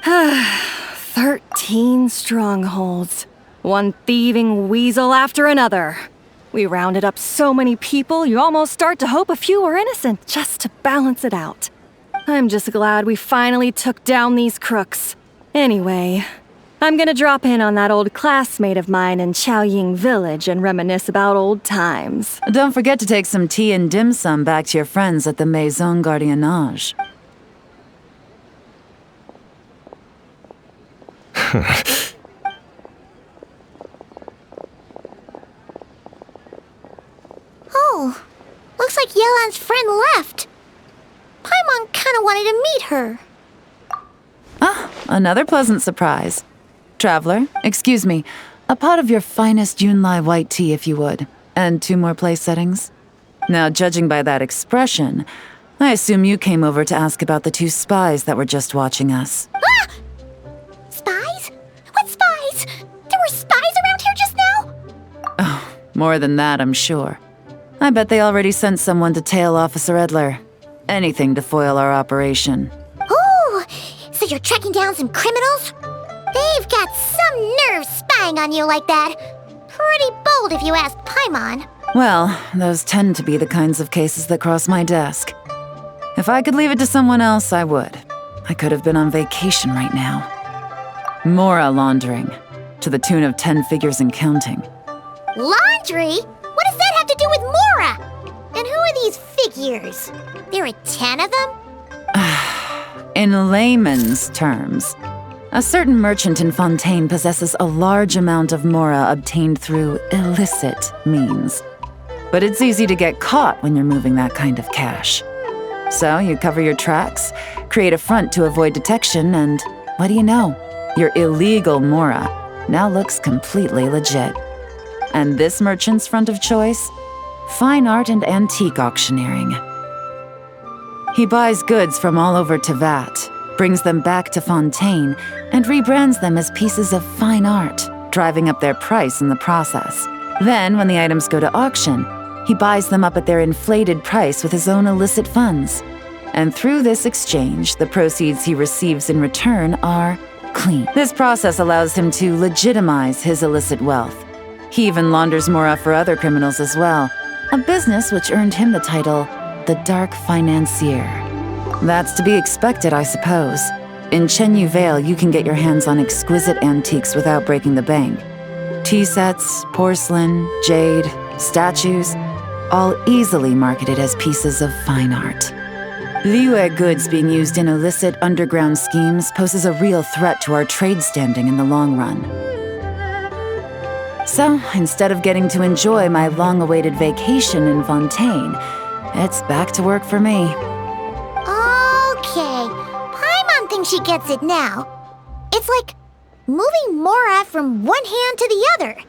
13 strongholds. One thieving weasel after another. We rounded up so many people, you almost start to hope a few were innocent, just to balance it out. I'm just glad we finally took down these crooks. Anyway, I'm gonna drop in on that old classmate of mine in Chaoying Village and reminisce about old times. Don't forget to take some tea and dim sum back to your friends at the Maison Gardiennage. Oh, looks like Yelan's friend left. Paimon kinda wanted to meet her. Ah, another pleasant surprise. Traveler, excuse me, a pot of your finest Yunlai white tea if you would, and 2 more place settings. Now, judging by that expression, I assume you came over to ask about the 2 spies that were just watching us. Ah! Spies? What spies? There were spies around here just now? Oh, more than that, I'm sure. I bet they already sent someone to tail Officer Edler. Anything to foil our operation. Oh, so you're tracking down some criminals? They've got some nerve spying on you like that. Pretty bold if you ask Paimon. Well, those tend to be the kinds of cases that cross my desk. If I could leave it to someone else, I would. I could have been on vacation right now. Mora laundering, to the tune of 10 figures and counting. Laundry? What does that have to do with Mora? And who are these figures? There are 10 of them? In layman's terms, a certain merchant in Fontaine possesses a large amount of Mora obtained through illicit means. But it's easy to get caught when you're moving that kind of cash. So you cover your tracks, create a front to avoid detection, and what do you know? Your illegal Mora now looks completely legit. And this merchant's front of choice? Fine art and antique auctioneering. He buys goods from all over Tevat, brings them back to Fontaine, and rebrands them as pieces of fine art, driving up their price in the process. Then, when the items go to auction, he buys them up at their inflated price with his own illicit funds. And through this exchange, the proceeds he receives in return are clean. This process allows him to legitimize his illicit wealth. He even launders Mora for other criminals as well, a business which earned him the title, the Dark Financier. That's to be expected, I suppose. In Chenyu Vale, you can get your hands on exquisite antiques without breaking the bank. Tea sets, porcelain, jade, statues, all easily marketed as pieces of fine art. Liyue goods being used in illicit underground schemes poses a real threat to our trade standing in the long run. So, instead of getting to enjoy my long-awaited vacation in Fontaine, it's back to work for me. Okay, Paimon thinks she gets it now. It's like moving Mora from one hand to the other.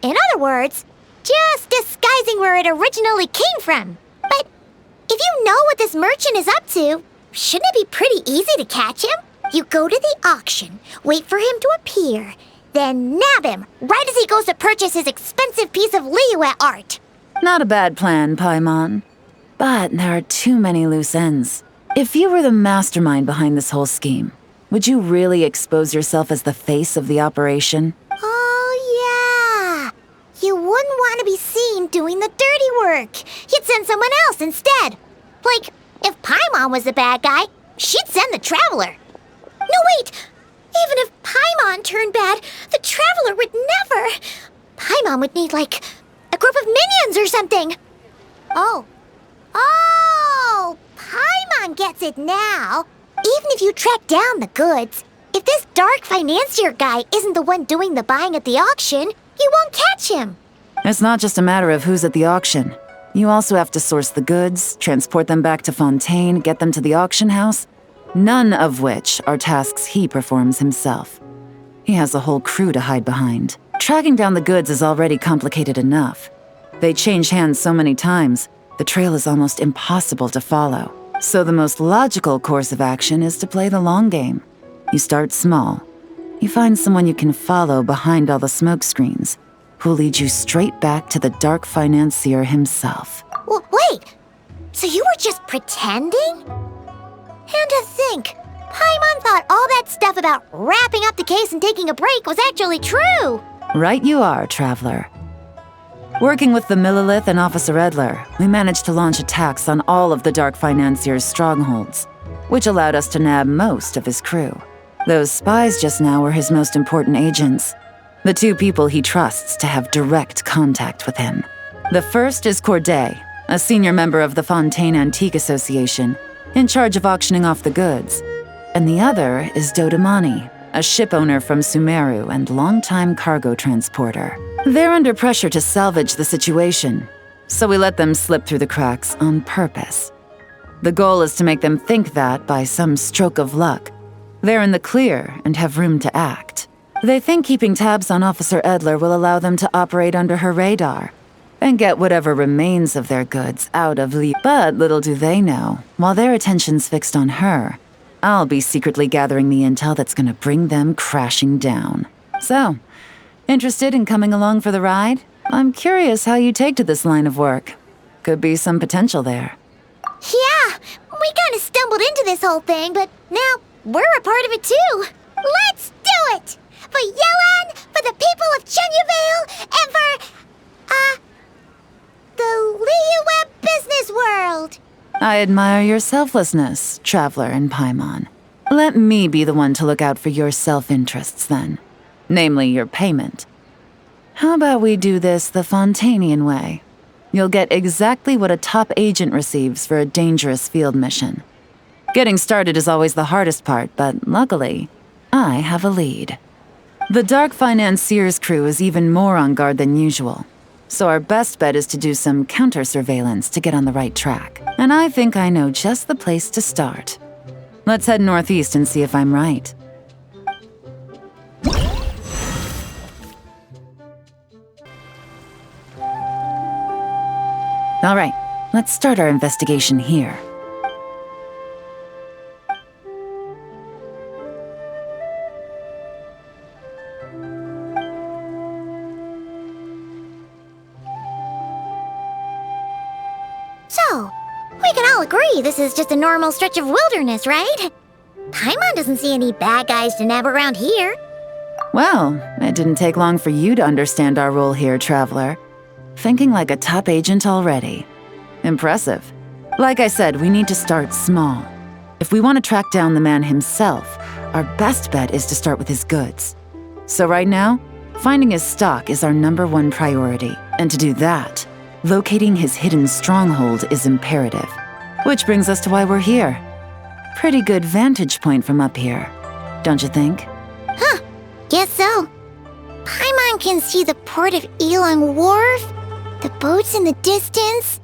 In other words, just disguising where it originally came from. But if you know what this merchant is up to, shouldn't it be pretty easy to catch him? You go to the auction, wait for him to appear, then nab him right as he goes to purchase his expensive piece of Liyue art. Not a bad plan, Paimon. But there are too many loose ends. If you were the mastermind behind this whole scheme, would you really expose yourself as the face of the operation? Oh, yeah. You wouldn't want to be seen doing the dirty work. You'd send someone else instead. Like, if Paimon was the bad guy, she'd send the Traveler. No, wait! Even if Paimon turned bad, the Traveler would never. Paimon would need, like, a group of minions or something. Oh, Paimon gets it now. Even if you track down the goods, if this Dark Financier guy isn't the one doing the buying at the auction, you won't catch him. It's not just a matter of who's at the auction. You also have to source the goods, transport them back to Fontaine, get them to the auction house, none of which are tasks he performs himself. He has a whole crew to hide behind. Tracking down the goods is already complicated enough. They change hands so many times, the trail is almost impossible to follow. So the most logical course of action is to play the long game. You start small. You find someone you can follow behind all the smoke screens, who'll lead you straight back to the Dark Financier himself. Wait! So you were just pretending? And to think, Paimon thought all that stuff about wrapping up the case and taking a break was actually true. Right you are, Traveler. Working with the Millilith and Officer Edler, we managed to launch attacks on all of the Dark Financier's strongholds, which allowed us to nab most of his crew. Those spies just now were his most important agents, the two people he trusts to have direct contact with him. The first is Corday, a senior member of the Fontaine Antique Association, in charge of auctioning off the goods. And the other is Dodamani, a ship owner from Sumeru and longtime cargo transporter. They're under pressure to salvage the situation, so we let them slip through the cracks on purpose. The goal is to make them think that, by some stroke of luck, they're in the clear and have room to act. They think keeping tabs on Officer Edler will allow them to operate under her radar and get whatever remains of their goods out of Lee. But little do they know, while their attention's fixed on her, I'll be secretly gathering the intel that's gonna bring them crashing down. So, interested in coming along for the ride? I'm curious how you take to this line of work. Could be some potential there. Yeah, we kind of stumbled into this whole thing, but now we're a part of it too. Let's do it! For Yelan, for the people of Chenyavale, and for, the Liyue business world. I admire your selflessness, Traveler and Paimon. Let me be the one to look out for your self-interests then. Namely, your payment. How about we do this the Fontainian way? You'll get exactly what a top agent receives for a dangerous field mission. Getting started is always the hardest part, but luckily, I have a lead. The Dark Financier's crew is even more on guard than usual, so our best bet is to do some counter-surveillance to get on the right track. And I think I know just the place to start. Let's head northeast and see if I'm right. All right, let's start our investigation here. So, we can all agree this is just a normal stretch of wilderness, right? Paimon doesn't see any bad guys to nab around here. Well, it didn't take long for you to understand our role here, Traveler. Thinking like a top agent already. Impressive. Like I said, we need to start small. If we want to track down the man himself, our best bet is to start with his goods. So right now, finding his stock is our #1 priority. And to do that, locating his hidden stronghold is imperative. Which brings us to why we're here. Pretty good vantage point from up here, don't you think? Huh, guess so. Paimon can see the port of Yelan Wharf, the boats in the distance,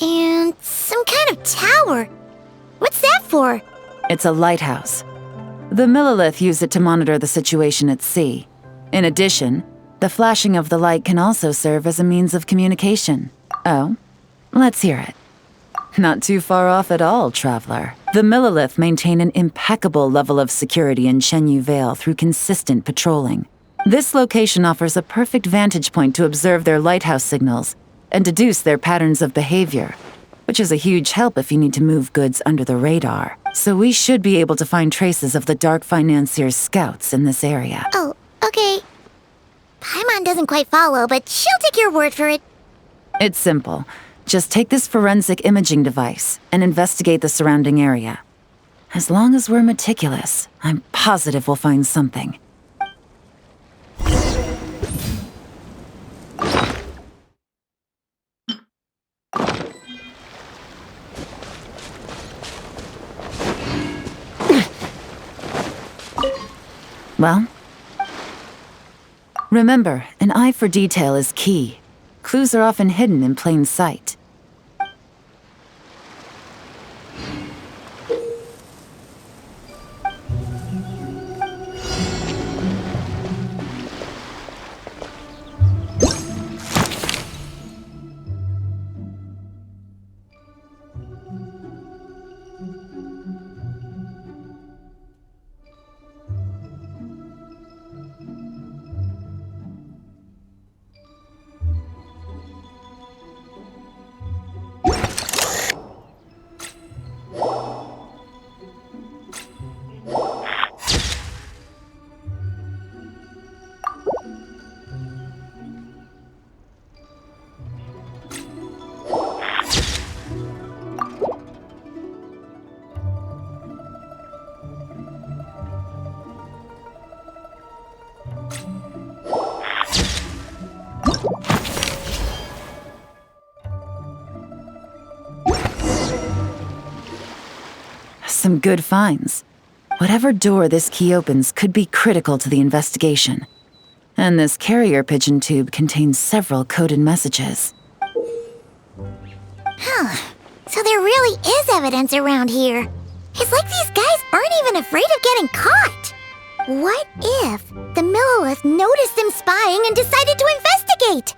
and some kind of tower. What's that for? It's a lighthouse. The Millilith use it to monitor the situation at sea. In addition, the flashing of the light can also serve as a means of communication. Oh, let's hear it. Not too far off at all, Traveler. The Millilith maintain an impeccable level of security in Chenyu Vale through consistent patrolling. This location offers a perfect vantage point to observe their lighthouse signals and deduce their patterns of behavior, which is a huge help if you need to move goods under the radar. So we should be able to find traces of the Dark Financier's scouts in this area. Oh, okay. Paimon doesn't quite follow, but she'll take your word for it. It's simple. Just take this forensic imaging device and investigate the surrounding area. As long as we're meticulous, I'm positive we'll find something. Well, remember, an eye for detail is key. Clues are often hidden in plain sight. some good finds. Whatever door this key opens could be critical to the investigation. And this carrier pigeon tube contains several coded messages. So there really is evidence around here. It's like these guys aren't even afraid of getting caught. What if the Millilith noticed them spying and decided to investigate?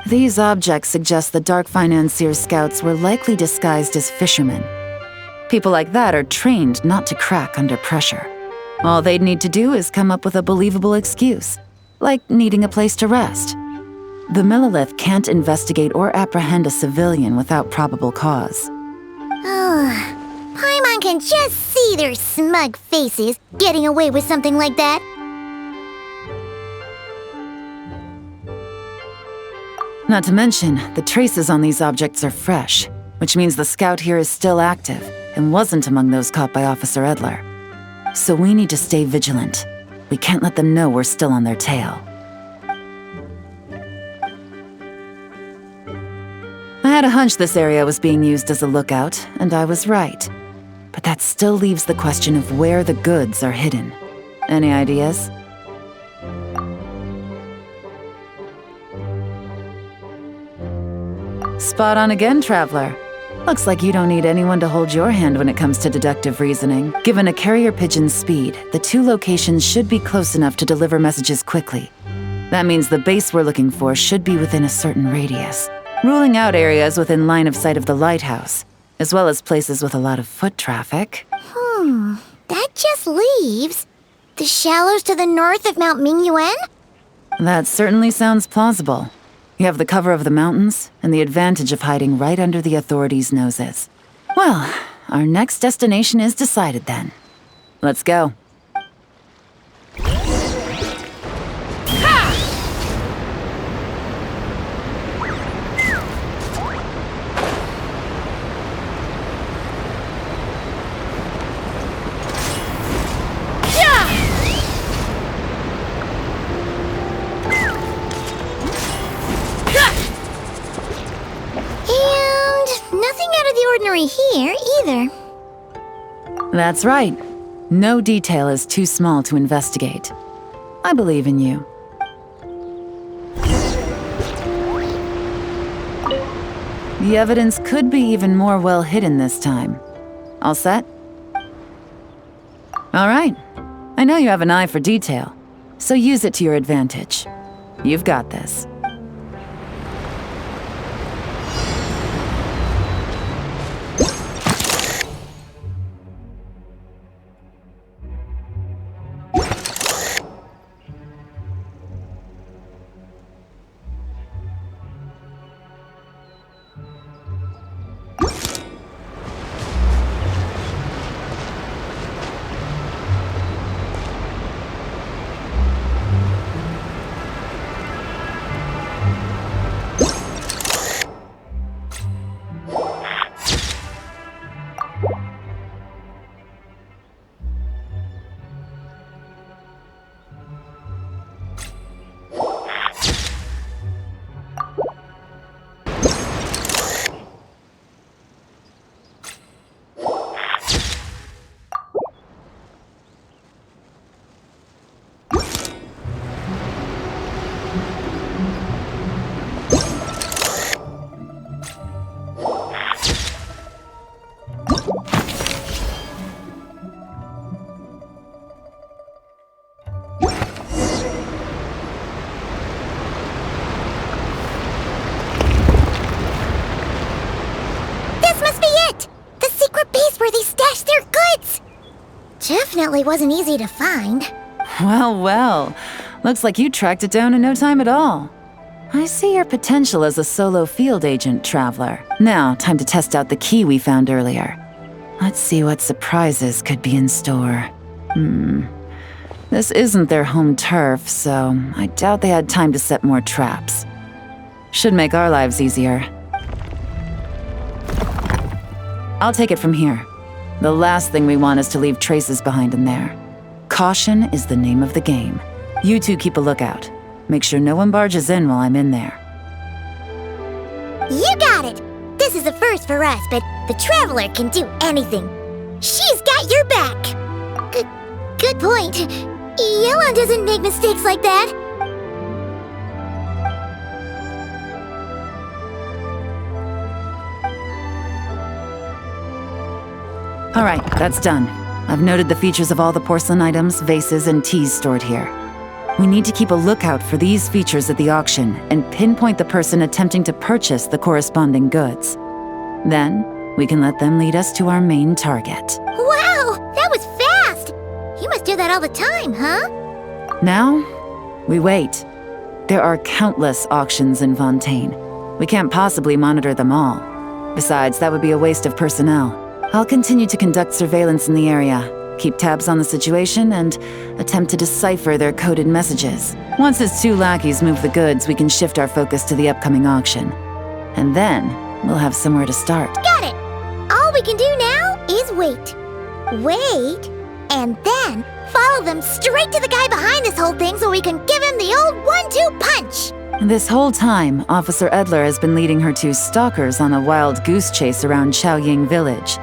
These objects suggest the Dark Financier's scouts were likely disguised as fishermen. People like that are trained not to crack under pressure. All they'd need to do is come up with a believable excuse, like needing a place to rest. The Millilith can't investigate or apprehend a civilian without probable cause. Paimon can just see their smug faces getting away with something like that. Not to mention, the traces on these objects are fresh, which means the scout here is still active and wasn't among those caught by Officer Edler. So we need to stay vigilant. We can't let them know we're still on their tail. I had a hunch this area was being used as a lookout, and I was right. But that still leaves the question of where the goods are hidden. Any ideas? Spot on again, Traveler. Looks like you don't need anyone to hold your hand when it comes to deductive reasoning. Given a carrier pigeon's speed, the two locations should be close enough to deliver messages quickly. That means the base we're looking for should be within a certain radius, ruling out areas within line of sight of the lighthouse, as well as places with a lot of foot traffic. That just leaves the shallows to the north of Mount Mingyuan? That certainly sounds plausible. You have the cover of the mountains, and the advantage of hiding right under the authorities' noses. Well, our next destination is decided then. Let's go. Here either. That's right. No detail is too small to investigate. I believe in you. The evidence could be even more well hidden this time. All set? All right. I know you have an eye for detail, so use it to your advantage. You've got this. Definitely wasn't easy to find. Well. Looks like you tracked it down in no time at all. I see your potential as a solo field agent, Traveler. Now, time to test out the key we found earlier. Let's see what surprises could be in store. This isn't their home turf, so I doubt they had time to set more traps. Should make our lives easier. I'll take it from here. The last thing we want is to leave traces behind in there. Caution is the name of the game. You two keep a lookout. Make sure no one barges in while I'm in there. You got it! This is a first for us, but the Traveler can do anything. She's got got your back. Good point. Yelan doesn't make mistakes like that. All right, that's done. I've noted the features of all the porcelain items, vases, and teas stored here. We need to keep a lookout for these features at the auction and pinpoint the person attempting to purchase the corresponding goods. Then, we can let them lead us to our main target. Wow, that was fast! You must do that all the time, huh? Now, we wait. There are countless auctions in Fontaine. We can't possibly monitor them all. Besides, that would be a waste of personnel. I'll continue to conduct surveillance in the area, keep tabs on the situation, and attempt to decipher their coded messages. Once his 2 lackeys move the goods, we can shift our focus to the upcoming auction. And then, we'll have somewhere to start. Got it! All we can do now is wait. Wait, and then follow them straight to the guy behind this whole thing so we can give him the old 1-2 punch! This whole time, Officer Edler has been leading her 2 stalkers on a wild goose chase around Chaoying Village.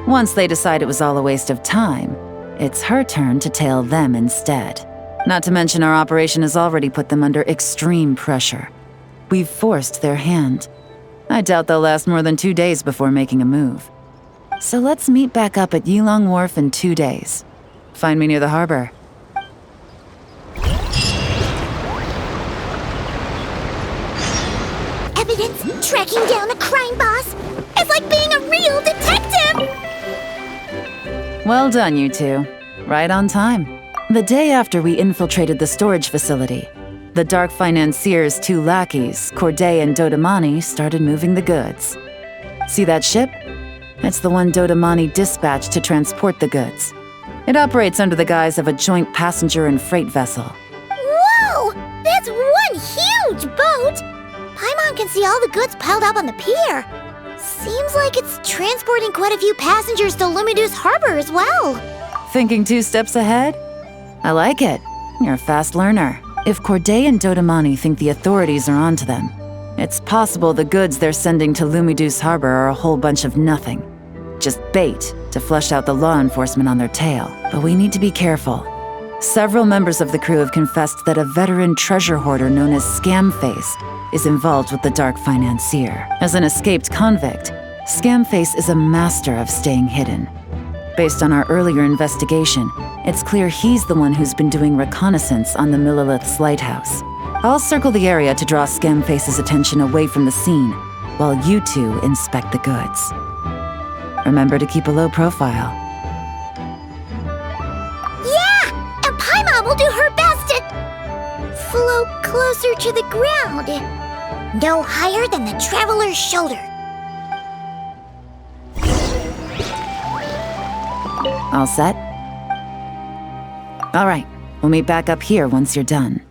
Once they decide it was all a waste of time, it's her turn to tail them instead. Not to mention our operation has already put them under extreme pressure. We've forced their hand. I doubt they'll last more than 2 days before making a move. So let's meet back up at Yelan Wharf in 2 days. Find me near the harbor. Evidence tracking down a crime boss. It's like being a real detective! Well done, you 2. Right on time. The day after we infiltrated the storage facility, the Dark Financier's 2 lackeys, Corday and Dodamani, started moving the goods. See that ship? It's the one Dodamani dispatched to transport the goods. It operates under the guise of a joint passenger and freight vessel. Whoa! That's one huge boat! Paimon can see all the goods piled up on the pier. Seems like it's transporting quite a few passengers to Lumidus Harbor as well. Thinking 2 steps ahead? I like it. You're a fast learner. If Corday and Dodamani think the authorities are onto them, it's possible the goods they're sending to Lumidus Harbor are a whole bunch of nothing. Just bait to flush out the law enforcement on their tail. But we need to be careful. Several members of the crew have confessed that a veteran treasure hoarder known as Scamface is involved with the Dark Financier. As an escaped convict, Scamface is a master of staying hidden. Based on our earlier investigation, it's clear he's the one who's been doing reconnaissance on the Millilith's lighthouse. I'll circle the area to draw Scamface's attention away from the scene, while you 2 inspect the goods. Remember to keep a low profile. Yeah! And Paimon will do her best to float closer to the ground. No higher than the traveler's shoulder. All set? All right, we'll meet back up here once you're done.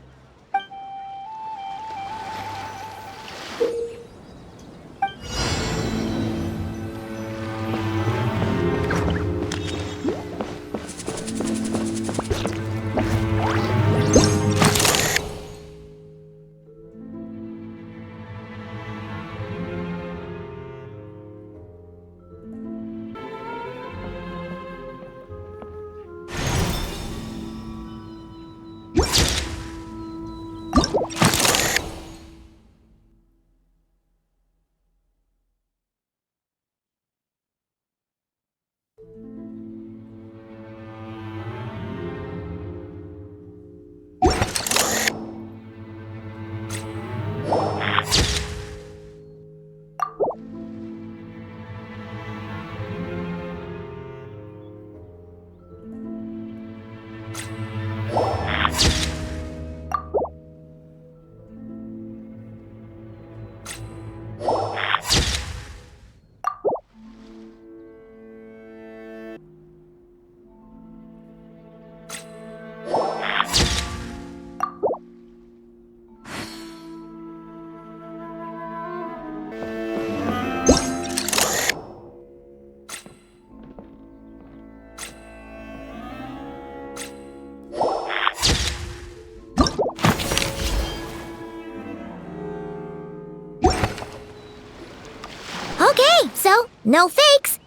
Okay, so no fakes.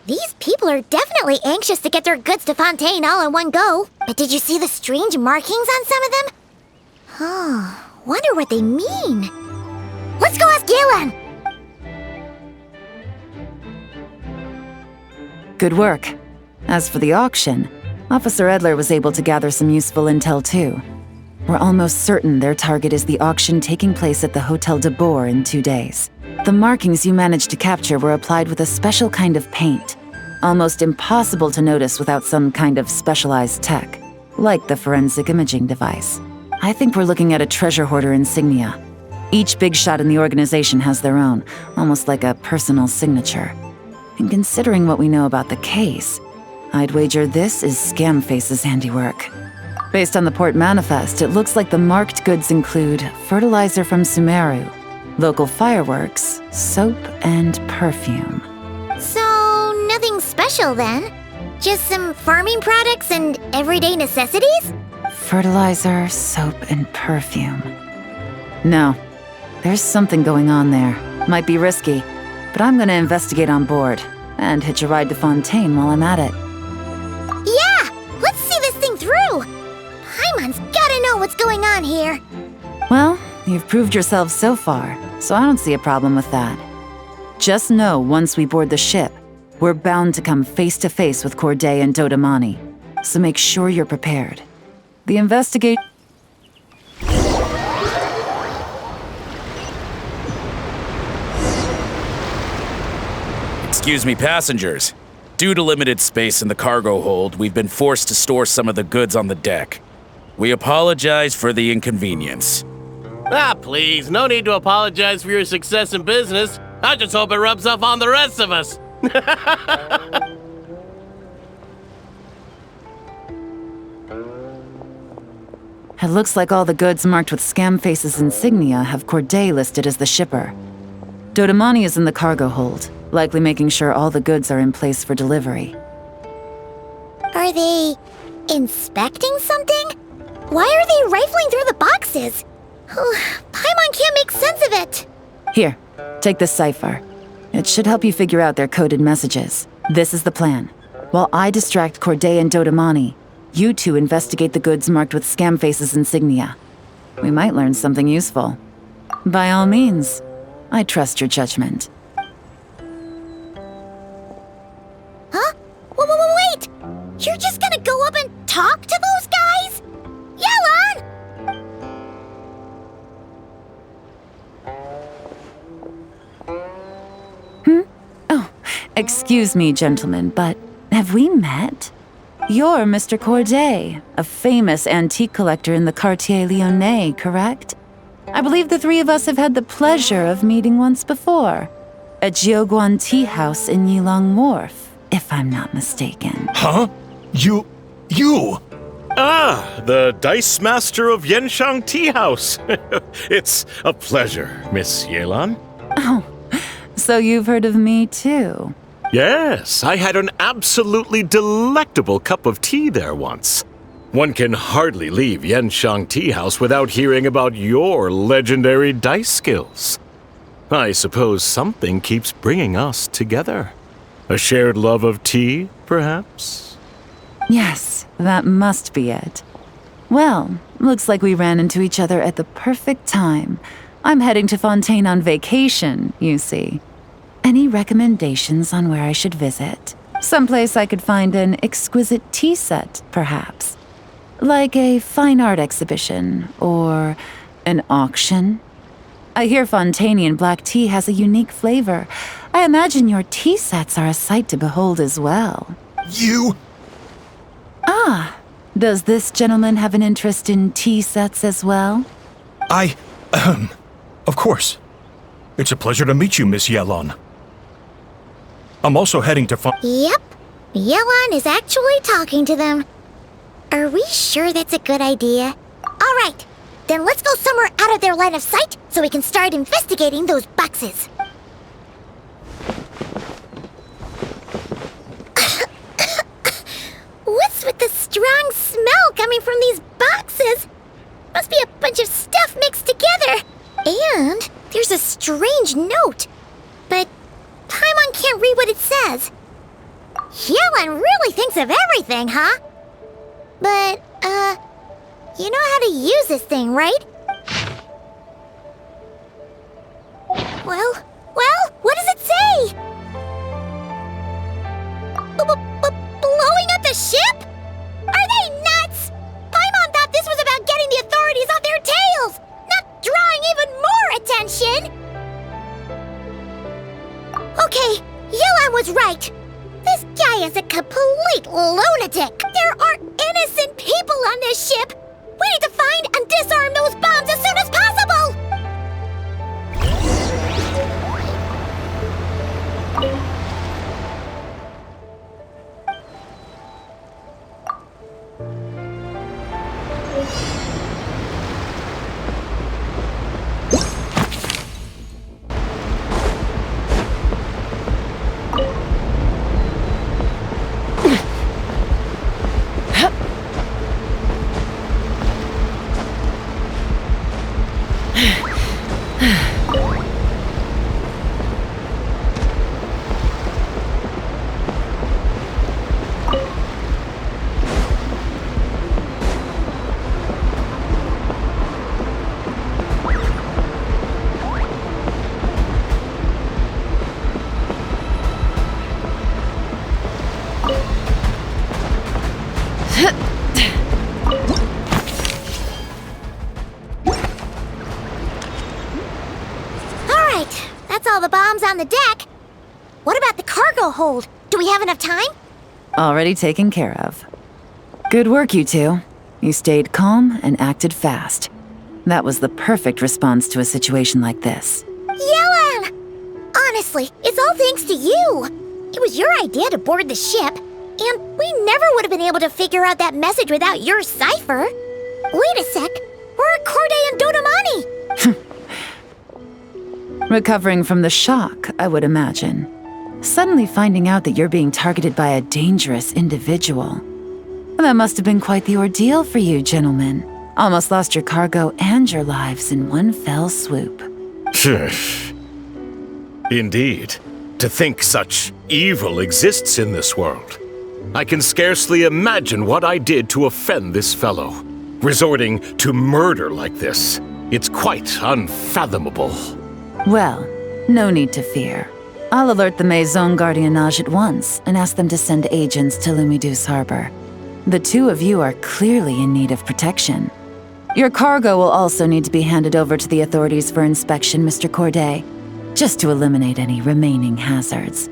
These People are definitely anxious to get their goods to Fontaine all in one go. But did you see the strange markings on some of them? Oh, wonder what they mean. Let's go ask Yelan! Good work. As for the auction, Officer Edler was able to gather some useful intel too. We're almost certain their target is the auction taking place at the Hotel de Boer in 2 days. The markings you managed to capture were applied with a special kind of paint. Almost impossible to notice without some kind of specialized tech, like the forensic imaging device. I think we're looking at a treasure hoarder insignia. Each big shot in the organization has their own, almost like a personal signature. And considering what we know about the case, I'd wager this is Scamface's handiwork. Based on the port manifest, it looks like the marked goods include fertilizer from Sumeru, local fireworks, soap, and perfume. So, nothing special then? Just some farming products and everyday necessities? Fertilizer, soap, and perfume. No, there's something going on there. Might be risky, but I'm gonna investigate on board and hitch a ride to Fontaine while I'm at it. Yeah! Let's see this thing through! Paimon's gotta know what's going on here. Well, you've proved yourself so far, so I don't see a problem with that. Just know once we board the ship, we're bound to come face to face with Corday and Dodamani, so make sure you're prepared. The investigate... Excuse me, passengers. Due to limited space in the cargo hold, we've been forced to store some of the goods on the deck. We apologize for the inconvenience. Ah, please, no need to apologize for your success in business. I just hope it rubs off on the rest of us. It looks like all the goods marked with Scamface's insignia have Corday listed as the shipper. Dodamani is in the cargo hold, likely making sure all the goods are in place for delivery. Are they inspecting something? Why are they rifling through the boxes? Paimon can't make sense of it. Here, take this cipher. It should help you figure out their coded messages. This is the plan. While I distract Corday and Dodamani, you two investigate the goods marked with Scamface's insignia. We might learn something useful. By all means, I trust your judgment. Huh? Wait! You're just gonna go up and talk to those guys? Yelan! Oh, excuse me, gentlemen, but have we met? You're Mr. Corday, a famous antique collector in the Quartier Lyonnais, correct? I believe the three of us have had the pleasure of meeting once before, at Jiuguan Tea House in Yilong Wharf, if I'm not mistaken. Huh? You... Ah, the Dice Master of Yenshang Tea House. It's a pleasure, Miss Yelan. Oh, so you've heard of me too? Yes, I had an absolutely delectable cup of tea there once. One can hardly leave Yenshang Tea House without hearing about your legendary dice skills. I suppose something keeps bringing us together. A shared love of tea, perhaps? Yes, that must be it. Well, looks like we ran into each other at the perfect time. I'm heading to Fontaine on vacation, you see. Any recommendations on where I should visit? Someplace I could find an exquisite tea set, perhaps. Like a fine art exhibition, or an auction. I hear Fontainian black tea has a unique flavor. I imagine your tea sets are a sight to behold as well. You... Ah, does this gentleman have an interest in tea sets as well? Of course. It's a pleasure to meet you, Miss Yelan. I'm also heading to Yep. Yelan is actually talking to them. Are we sure that's a good idea? All right. Then let's go somewhere out of their line of sight so we can start investigating those boxes. What's with the strong smell coming from these boxes? Must be a bunch of stuff mixed together. And there's a strange note. But Paimon can't read what it says. Yelan really thinks of everything, huh? But, you know how to use this thing, right? Well, what does it say? Blowing up the ship? Are they nuts? Paimon thought this was about getting the authorities off their tails, not drawing even more attention. Okay, Yelan was right. This guy is a complete lunatic. There are innocent people on this ship. We need to find and disarm those bombs as soon as possible! All the bombs on the deck. What about the cargo hold? Do we have enough time? Already taken care of. Good work, you two. You stayed calm and acted fast. That was the perfect response to a situation like this. Yelan! Honestly, it's all thanks to you. It was your idea to board the ship, and we never would have been able to figure out that message without your cipher. Wait a sec. Where are Corday and Dodamani? Recovering from the shock, I would imagine. Suddenly finding out that you're being targeted by a dangerous individual. That must have been quite the ordeal for you, gentlemen. Almost lost your cargo and your lives in one fell swoop. Indeed. To think such evil exists in this world. I can scarcely imagine what I did to offend this fellow. Resorting to murder like this. It's quite unfathomable. Well, no need to fear. I'll alert the Maison Gardiennage at once and ask them to send agents to Lumidu's harbor. The two of you are clearly in need of protection. Your cargo will also need to be handed over to the authorities for inspection, Mr. Corday, just to eliminate any remaining hazards.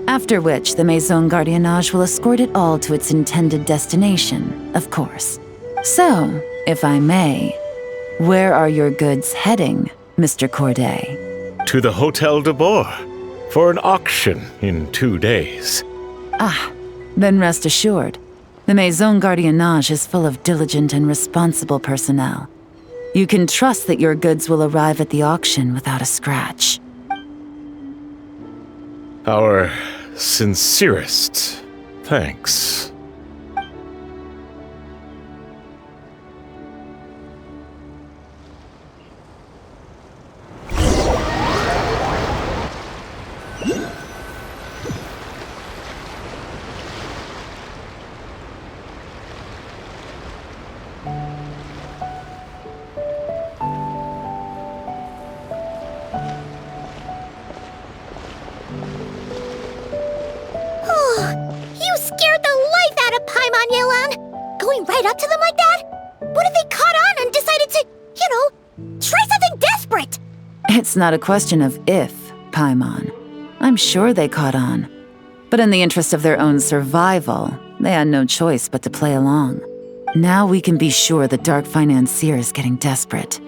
After which, the Maison Gardiennage will escort it all to its intended destination, of course. So, if I may, where are your goods heading, Mr. Corday? To the Hotel de Boer, for an auction in 2 days. Then rest assured, the Maison Gardiennage is full of diligent and responsible personnel. You can trust that your goods will arrive at the auction without a scratch. Our sincerest thanks. You scared the life out of Paimon, Yelan! Going right up to them like that? What if they caught on and decided to, try something desperate? It's not a question of if, Paimon. I'm sure they caught on. But in the interest of their own survival, they had no choice but to play along. Now we can be sure the Dark Financier is getting desperate.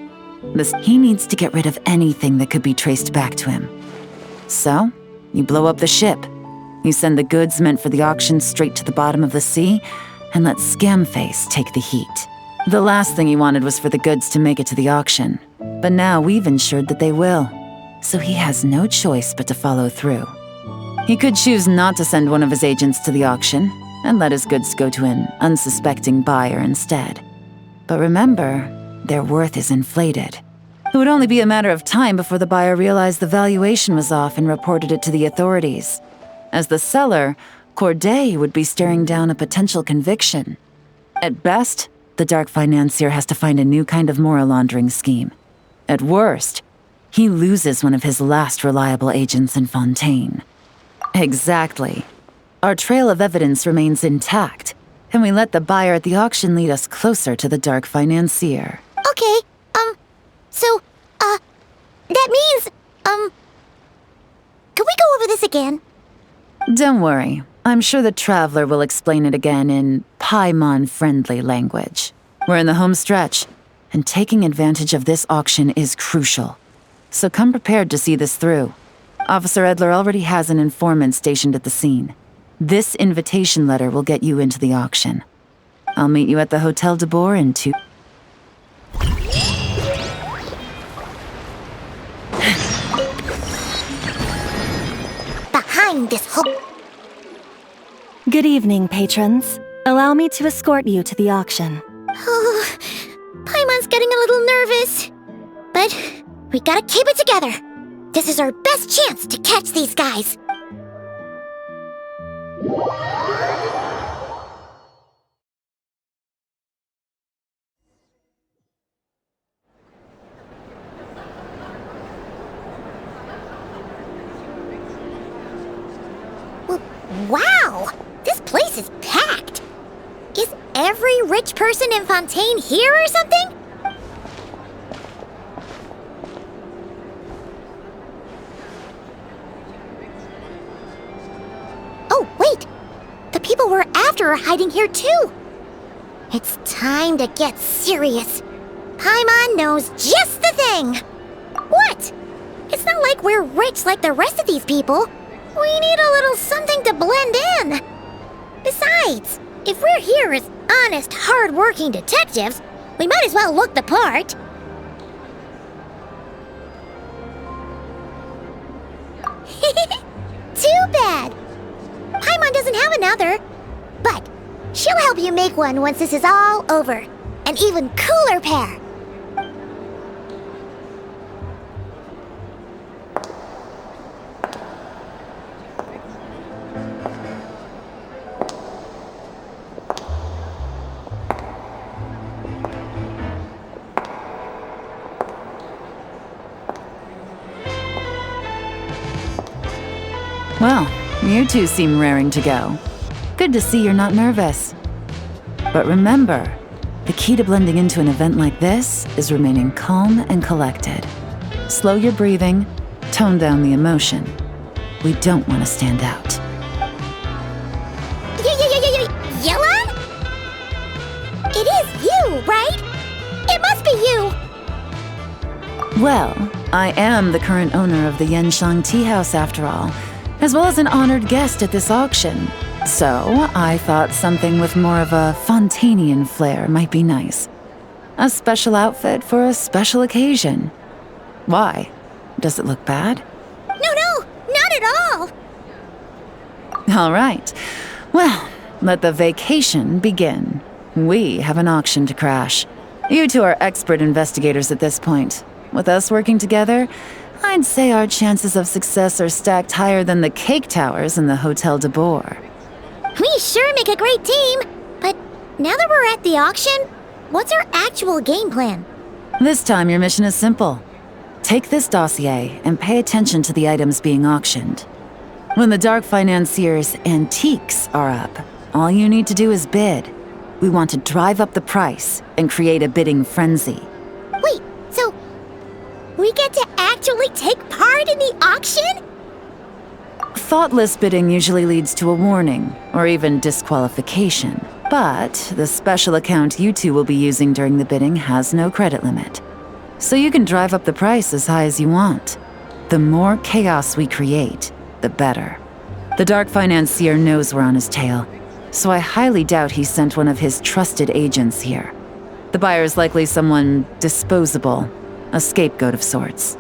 He needs to get rid of anything that could be traced back to him. So, you blow up the ship. You send the goods meant for the auction straight to the bottom of the sea, and let Scamface take the heat. The last thing he wanted was for the goods to make it to the auction, but now we've ensured that they will, so he has no choice but to follow through. He could choose not to send one of his agents to the auction, and let his goods go to an unsuspecting buyer instead. But remember, their worth is inflated. It would only be a matter of time before the buyer realized the valuation was off and reported it to the authorities. As the seller, Corday would be staring down a potential conviction. At best, the Dark Financier has to find a new kind of Mora laundering scheme. At worst, he loses one of his last reliable agents in Fontaine. Exactly. Our trail of evidence remains intact, and we let the buyer at the auction lead us closer to the Dark Financier. Okay, that means, can we go over this again? Don't worry. I'm sure the Traveler will explain it again in Paimon-friendly language. We're in the home stretch, and taking advantage of this auction is crucial. So come prepared to see this through. Officer Edler already has an informant stationed at the scene. This invitation letter will get you into the auction. I'll meet you at the Hotel de Boer in 2... Behind this whole... Good evening, patrons. Allow me to escort you to the auction. Oh, Paimon's getting a little nervous. But we gotta keep it together. This is our best chance to catch these guys. Wow! This place is packed! Is every rich person in Fontaine here or something? Oh, wait! The people we're after are hiding here too! It's time to get serious. Paimon knows just the thing! What? It's not like we're rich like the rest of these people. We need a little something to blend in. Besides, if we're here as honest, hard-working detectives, we might as well look the part. Too bad. Paimon doesn't have another. But she'll help you make one once this is all over. An even cooler pair. Well, you two seem raring to go. Good to see you're not nervous. But remember, the key to blending into an event like this is remaining calm and collected. Slow your breathing, tone down the emotion. We don't want to stand out. Yelan? It is you, right? It must be you! Well, I am the current owner of the Genshin Tea House after all, as well as an honored guest at this auction. So, I thought something with more of a Fontainian flair might be nice. A special outfit for a special occasion. Why? Does it look bad? No, not at all! All right. Well, let the vacation begin. We have an auction to crash. You two are expert investigators at this point. With us working together, I'd say our chances of success are stacked higher than the cake towers in the Hotel de Boer. We sure make a great team, but now that we're at the auction, what's our actual game plan? This time your mission is simple. Take this dossier and pay attention to the items being auctioned. When the Dark Financier's antiques are up, all you need to do is bid. We want to drive up the price and create a bidding frenzy. Wait, so we get to actually take part in the auction? Thoughtless bidding usually leads to a warning, or even disqualification. But the special account you two will be using during the bidding has no credit limit. So you can drive up the price as high as you want. The more chaos we create, the better. The Dark Financier knows we're on his tail, so I highly doubt he sent one of his trusted agents here. The buyer's likely someone disposable, a scapegoat of sorts.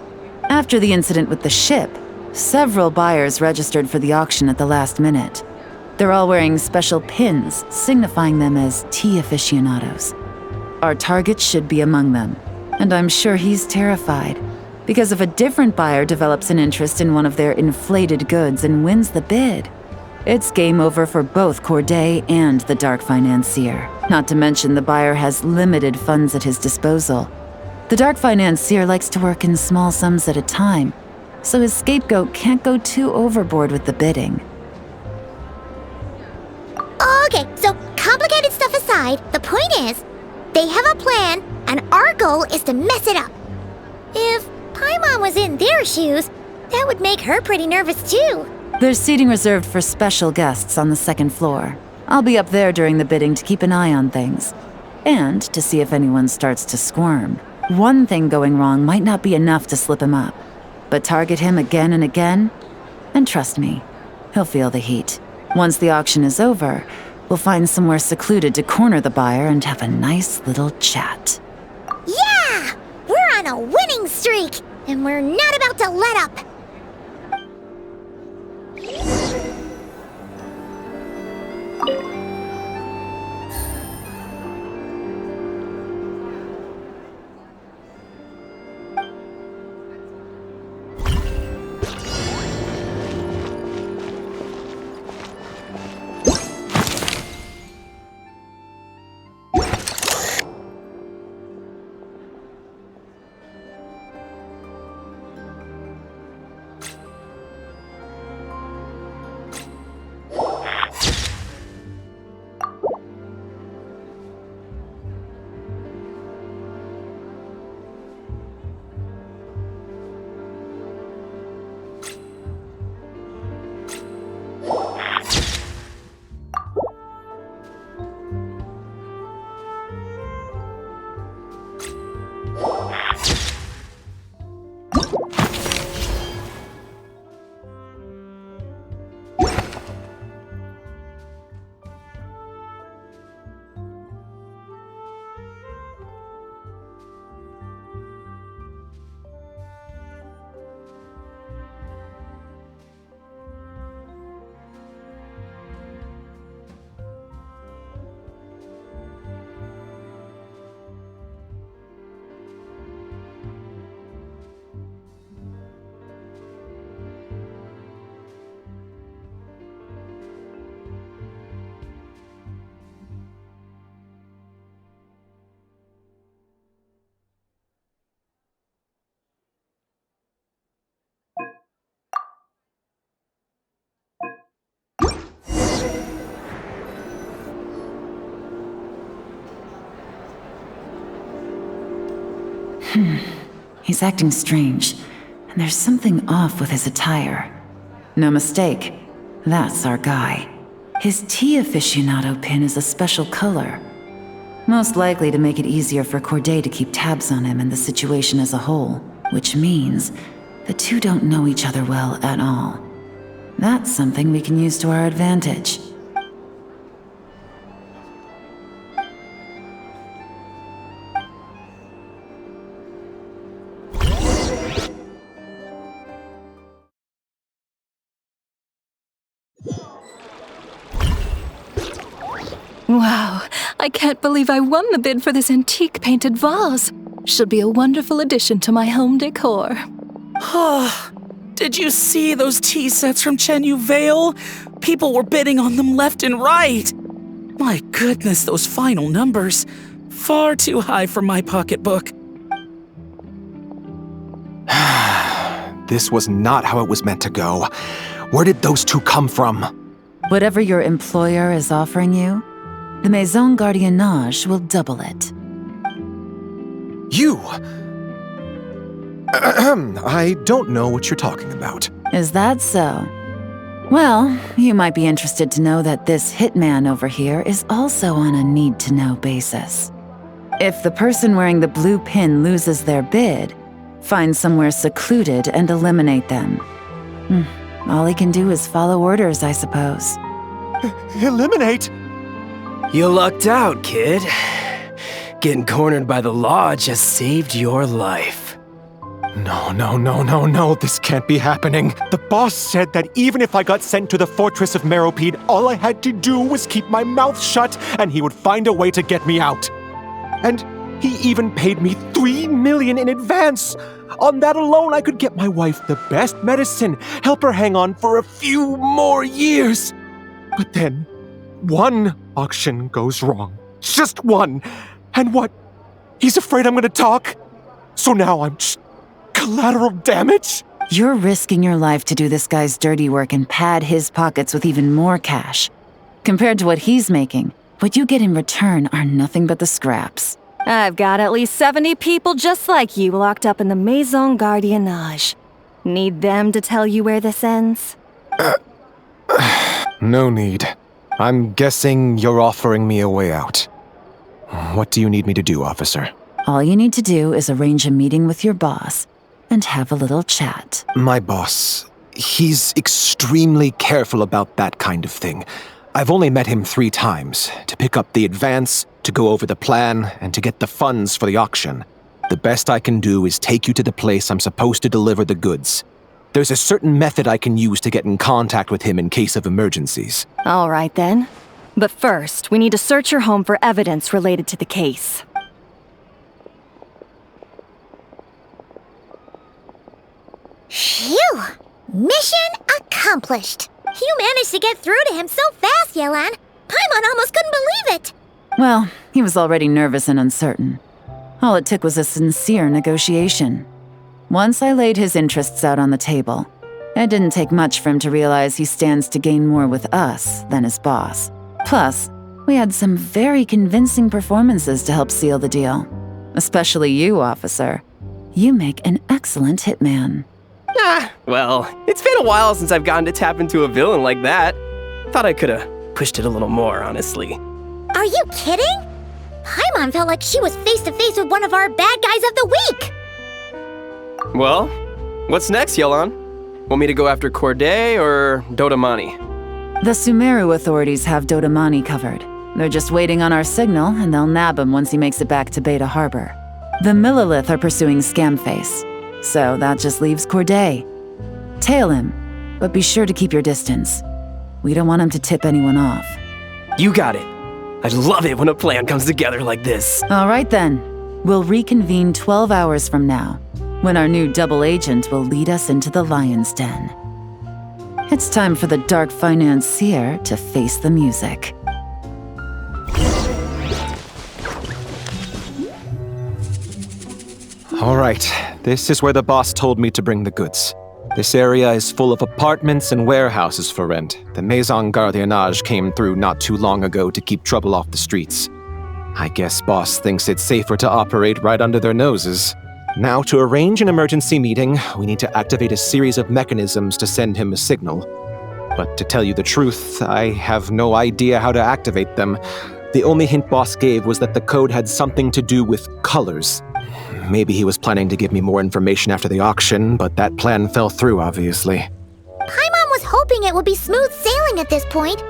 After the incident with the ship, several buyers registered for the auction at the last minute. They're all wearing special pins, signifying them as tea aficionados. Our target should be among them, and I'm sure he's terrified, because if a different buyer develops an interest in one of their inflated goods and wins the bid, It's game over for both Corday and the Dark Financier. Not to mention the buyer has limited funds at his disposal. The Dark Financier likes to work in small sums at a time, so his scapegoat can't go too overboard with the bidding. Okay, so complicated stuff aside, the point is, they have a plan, and our goal is to mess it up. If Paimon was in their shoes, that would make her pretty nervous too. There's seating reserved for special guests on the second floor. I'll be up there during the bidding to keep an eye on things. And to see if anyone starts to squirm. One thing going wrong might not be enough to slip him up. But target him again and again, and trust me, he'll feel the heat. Once the auction is over, we'll find somewhere secluded to corner the buyer and have a nice little chat. Yeah! We're on a winning streak, and we're not about to let up. He's acting strange, and there's something off with his attire. No mistake, that's our guy. His tea aficionado pin is a special color. Most likely to make it easier for Corday to keep tabs on him and the situation as a whole, which means the two don't know each other well at all. That's something we can use to our advantage. Wow, I can't believe I won the bid for this antique painted vase. Should be a wonderful addition to my home decor. Did you see those tea sets from Chenyu Vale? People were bidding on them left and right. My goodness, those final numbers. Far too high for my pocketbook. This was not how it was meant to go. Where did those two come from? Whatever your employer is offering you, the Maison Gardiennage will double it. You! I don't know what you're talking about. Is that so? Well, you might be interested to know that this hitman over here is also on a need-to-know basis. If the person wearing the blue pin loses their bid, find somewhere secluded and eliminate them. All he can do is follow orders, I suppose. Eliminate? You lucked out, kid. Getting cornered by the law just saved your life. No, this can't be happening. The boss said that even if I got sent to the fortress of Meropide, all I had to do was keep my mouth shut and he would find a way to get me out. And he even paid me $3 million in advance. On that alone, I could get my wife the best medicine, help her hang on for a few more years. But then, one auction goes wrong. Just one. And what? He's afraid I'm gonna talk? So now I'm just collateral damage? You're risking your life to do this guy's dirty work and pad his pockets with even more cash. Compared to what he's making, what you get in return are nothing but the scraps. I've got at least 70 people just like you locked up in the Maison Gardiennage. Need them to tell you where this ends? No need. I'm guessing you're offering me a way out. What do you need me to do, officer? All you need to do is arrange a meeting with your boss and have a little chat. My boss, he's extremely careful about that kind of thing. I've only met him 3 times, to pick up the advance, to go over the plan, and to get the funds for the auction. The best I can do is take you to the place I'm supposed to deliver the goods. There's a certain method I can use to get in contact with him in case of emergencies. All right then. But first, we need to search your home for evidence related to the case. Phew! Mission accomplished. You managed to get through to him so fast, Yelan. Paimon almost couldn't believe it. Well, he was already nervous and uncertain. All it took was a sincere negotiation. Once I laid his interests out on the table, it didn't take much for him to realize he stands to gain more with us than his boss. Plus, we had some very convincing performances to help seal the deal. Especially you, officer. You make an excellent hitman. Well, it's been a while since I've gotten to tap into a villain like that. Thought I could've pushed it a little more, honestly. Are you kidding? Paimon felt like she was face to face with one of our bad guys of the week. Well, what's next, Yelan? Want me to go after Corday or Dodamani? The Sumeru authorities have Dodamani covered. They're just waiting on our signal, and they'll nab him once he makes it back to Beta Harbor. The Millilith are pursuing Scamface, so that just leaves Corday. Tail him, but be sure to keep your distance. We don't want him to tip anyone off. You got it. I love it when a plan comes together like this. All right then. We'll reconvene 12 hours from now, when our new double agent will lead us into the Lion's Den. It's time for the Dark Financier to face the music. All right, this is where the boss told me to bring the goods. This area is full of apartments and warehouses for rent. The Maison Gardiennage came through not too long ago to keep trouble off the streets. I guess boss thinks it's safer to operate right under their noses. Now, to arrange an emergency meeting, we need to activate a series of mechanisms to send him a signal. But to tell you the truth, I have no idea how to activate them. The only hint boss gave was that the code had something to do with colors. Maybe he was planning to give me more information after the auction, but that plan fell through, obviously. Paimon was hoping it would be smooth sailing at this point.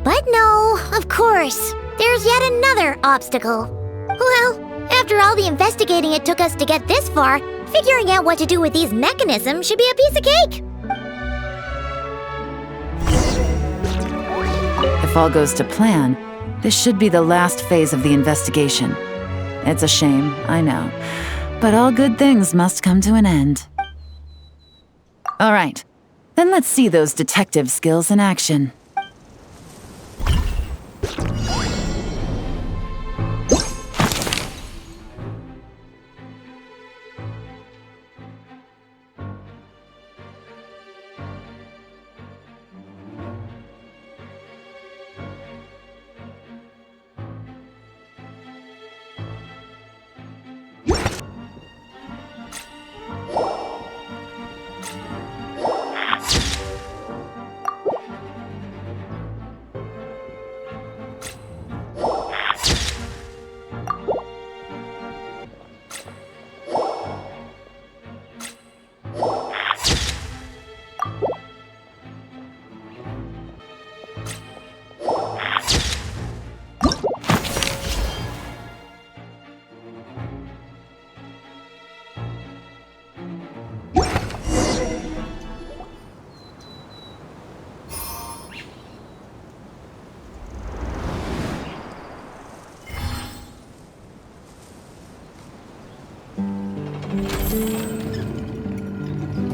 But no, of course. There's yet another obstacle. Well, after all the investigating it took us to get this far, figuring out what to do with these mechanisms should be a piece of cake. If all goes to plan, this should be the last phase of the investigation. It's a shame, I know. But all good things must come to an end. All right, then let's see those detective skills in action.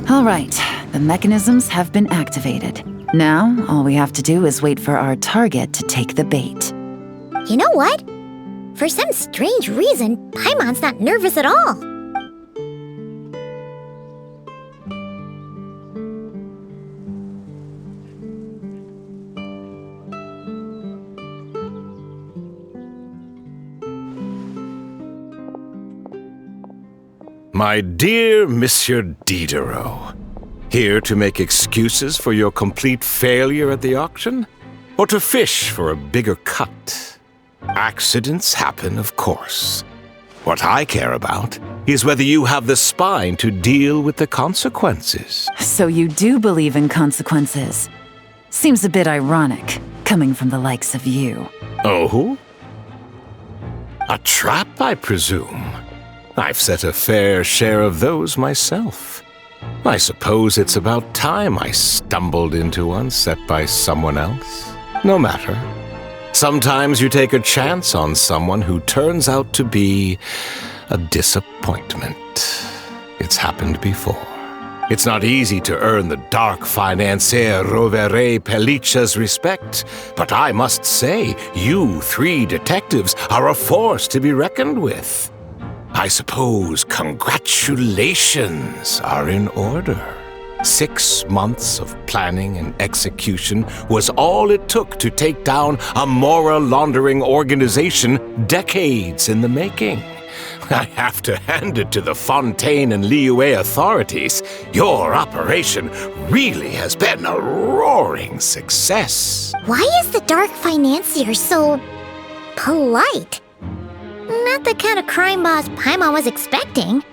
All right, the mechanisms have been activated. Now, all we have to do is wait for our target to take the bait. You know what? For some strange reason, Paimon's not nervous at all. My dear Monsieur Diderot, here to make excuses for your complete failure at the auction? Or to fish for a bigger cut? Accidents happen, of course. What I care about is whether you have the spine to deal with the consequences. So you do believe in consequences. Seems a bit ironic, coming from the likes of you. Oh? A trap, I presume. I've set a fair share of those myself. I suppose it's about time I stumbled into one set by someone else. No matter. Sometimes you take a chance on someone who turns out to be a disappointment. It's happened before. It's not easy to earn the Dark Financier Rovere Pelliccia's respect, but I must say, you 3 detectives are a force to be reckoned with. I suppose congratulations are in order. 6 months of planning and execution was all it took to take down a Mora laundering organization decades in the making. I have to hand it to the Fontaine and Liyue authorities. Your operation really has been a roaring success. Why is the Dark Financier so polite? Not the kind of crime boss Paimon was expecting.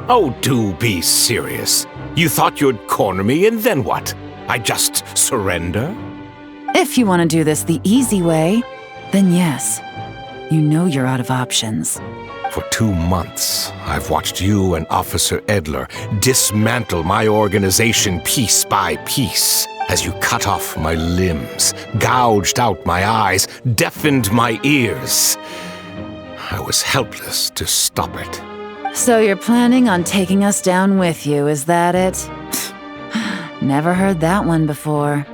Oh, do be serious. You thought you'd corner me and then what? I just surrender? If you want to do this the easy way, then yes. You know you're out of options. For 2 months, I've watched you and Officer Edler dismantle my organization piece by piece as you cut off my limbs, gouged out my eyes, deafened my ears. I was helpless to stop it. So you're planning on taking us down with you, is that it? Never heard that one before.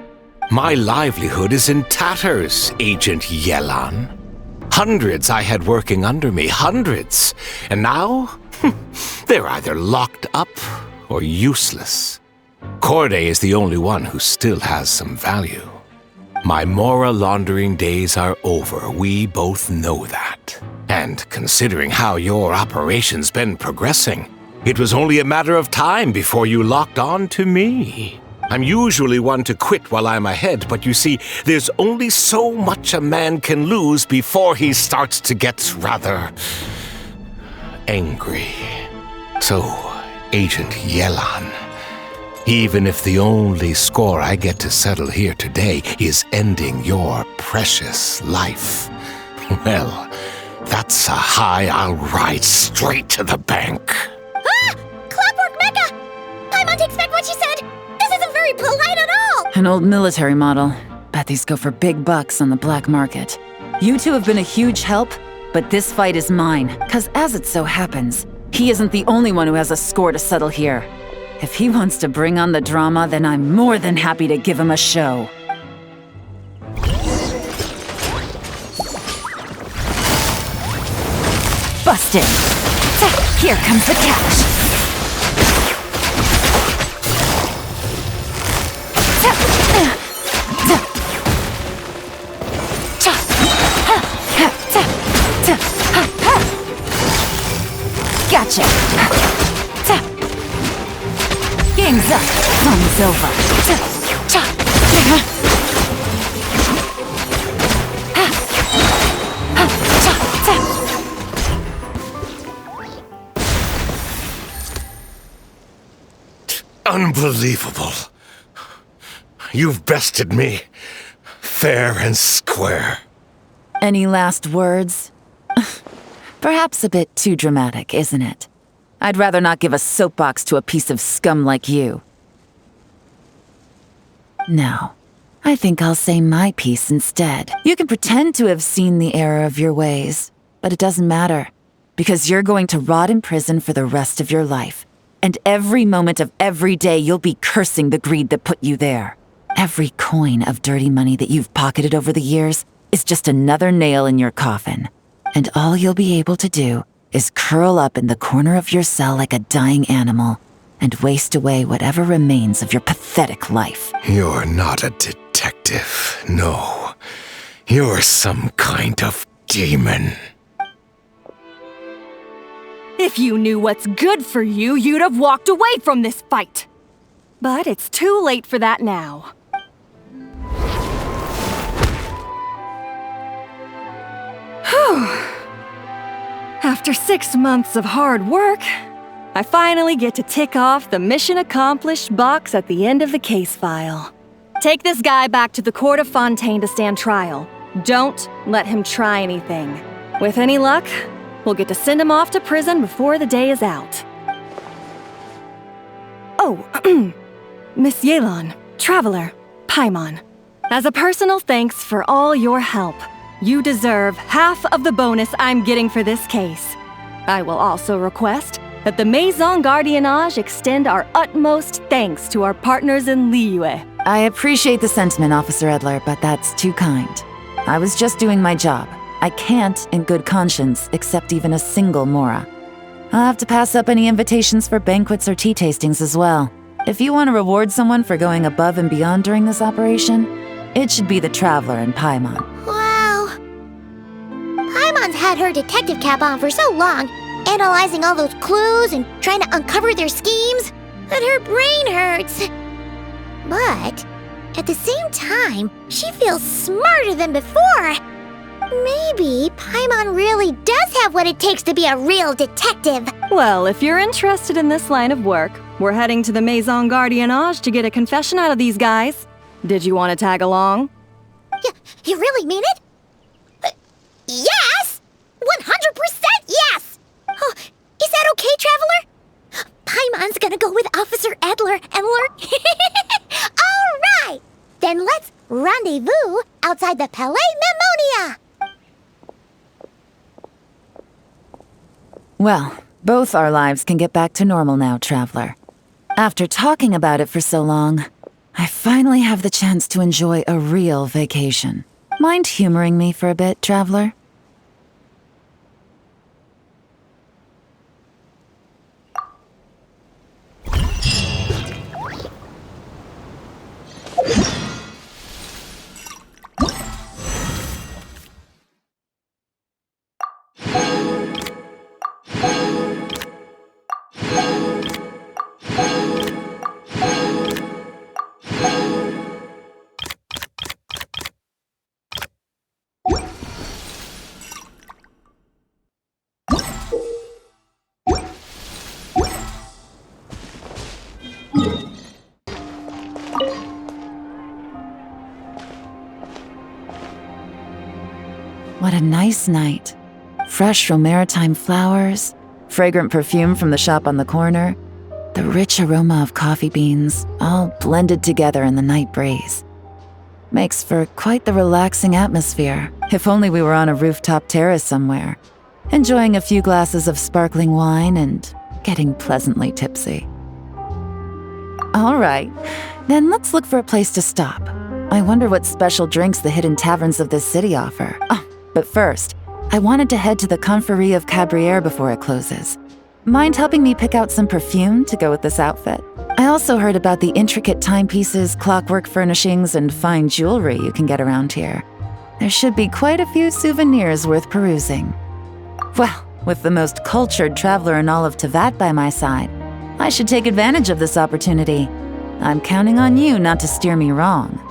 My livelihood is in tatters, Agent Yelan. Hundreds I had working under me, hundreds. And now, they're either locked up or useless. Corday is the only one who still has some value. My Mora laundering days are over, we both know that. And considering how your operation's been progressing, it was only a matter of time before you locked on to me. I'm usually one to quit while I'm ahead, but you see, there's only so much a man can lose before he starts to get rather angry. So, Agent Yelan, even if the only score I get to settle here today is ending your precious life, well, that's a high I'll ride straight to the bank. Ah! Clockwork Mecha! Paimon takes back what she said! This isn't very polite at all! An old military model. Bet these go for big bucks on the black market. You two have been a huge help, but this fight is mine. 'Cause as it so happens, he isn't the only one who has a score to settle here. If he wants to bring on the drama, then I'm more than happy to give him a show. Busted! Here comes the catch! Gotcha! Game's up! Fun's over! Unbelievable. You've bested me, fair and square. Any last words? Perhaps a bit too dramatic, isn't it? I'd rather not give a soapbox to a piece of scum like you. No, I think I'll say my piece instead. You can pretend to have seen the error of your ways, but it doesn't matter, because you're going to rot in prison for the rest of your life. And every moment of every day you'll be cursing the greed that put you there. Every coin of dirty money that you've pocketed over the years is just another nail in your coffin. And all you'll be able to do is curl up in the corner of your cell like a dying animal and waste away whatever remains of your pathetic life. You're not a detective, no. You're some kind of demon. If you knew what's good for you, you'd have walked away from this fight. But it's too late for that now. Whew. After 6 months of hard work, I finally get to tick off the mission accomplished box at the end of the case file. Take this guy back to the court of Fontaine to stand trial. Don't let him try anything. With any luck, we'll get to send him off to prison before the day is out. Oh, Miss Yelan, Traveler, Paimon. As a personal thanks for all your help, you deserve half of the bonus I'm getting for this case. I will also request that the Maison Gardiennage extend our utmost thanks to our partners in Liyue. I appreciate the sentiment, Officer Edler, but that's too kind. I was just doing my job. I can't, in good conscience, accept even a single Mora. I'll have to pass up any invitations for banquets or tea tastings as well. If you want to reward someone for going above and beyond during this operation, it should be the Traveler and Paimon. Wow. Paimon's had her detective cap on for so long, analyzing all those clues and trying to uncover their schemes, that her brain hurts. But at the same time, she feels smarter than before. Maybe Paimon really does have what it takes to be a real detective. Well, if you're interested in this line of work, we're heading to the Maison Gardiennage to get a confession out of these guys. Did you want to tag along? You really mean it? Yes! 100% yes! Oh, is that okay, Traveler? Paimon's gonna go with Officer Edler and learn... All right! Then let's rendezvous outside the Palais Memonia! Well, both our lives can get back to normal now, Traveler. After talking about it for so long, I finally have the chance to enjoy a real vacation. Mind humoring me for a bit, Traveler? What a nice night. Fresh from maritime flowers, fragrant perfume from the shop on the corner, the rich aroma of coffee beans, all blended together in the night breeze. Makes for quite the relaxing atmosphere, if only we were on a rooftop terrace somewhere, enjoying a few glasses of sparkling wine and getting pleasantly tipsy. All right, then let's look for a place to stop. I wonder what special drinks the hidden taverns of this city offer. Oh, but first, I wanted to head to the Confrérie of Cabriere before it closes. Mind helping me pick out some perfume to go with this outfit? I also heard about the intricate timepieces, clockwork furnishings, and fine jewelry you can get around here. There should be quite a few souvenirs worth perusing. Well, with the most cultured traveler in all of Tevat by my side, I should take advantage of this opportunity. I'm counting on you not to steer me wrong.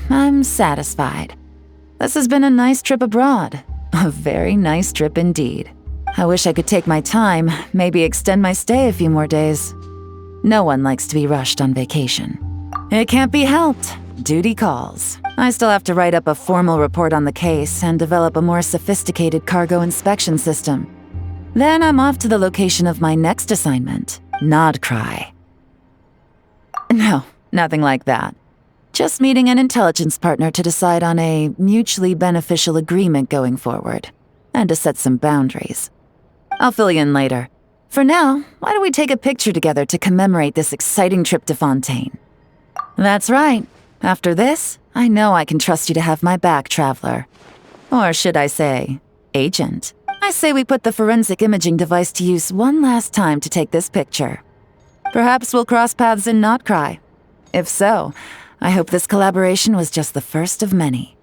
I'm satisfied. This has been a nice trip abroad. A very nice trip indeed. I wish I could take my time, maybe extend my stay a few more days. No one likes to be rushed on vacation. It can't be helped. Duty calls. I still have to write up a formal report on the case and develop a more sophisticated cargo inspection system. Then I'm off to the location of my next assignment, Nodcry. No, nothing like that. Just meeting an intelligence partner to decide on a mutually beneficial agreement going forward, and to set some boundaries. I'll fill you in later. For now, why don't we take a picture together to commemorate this exciting trip to Fontaine? That's right. After this, I know I can trust you to have my back, Traveler. Or should I say, Agent. I say we put the forensic imaging device to use one last time to take this picture. Perhaps we'll cross paths in Nodcry. If so, I hope this collaboration was just the first of many.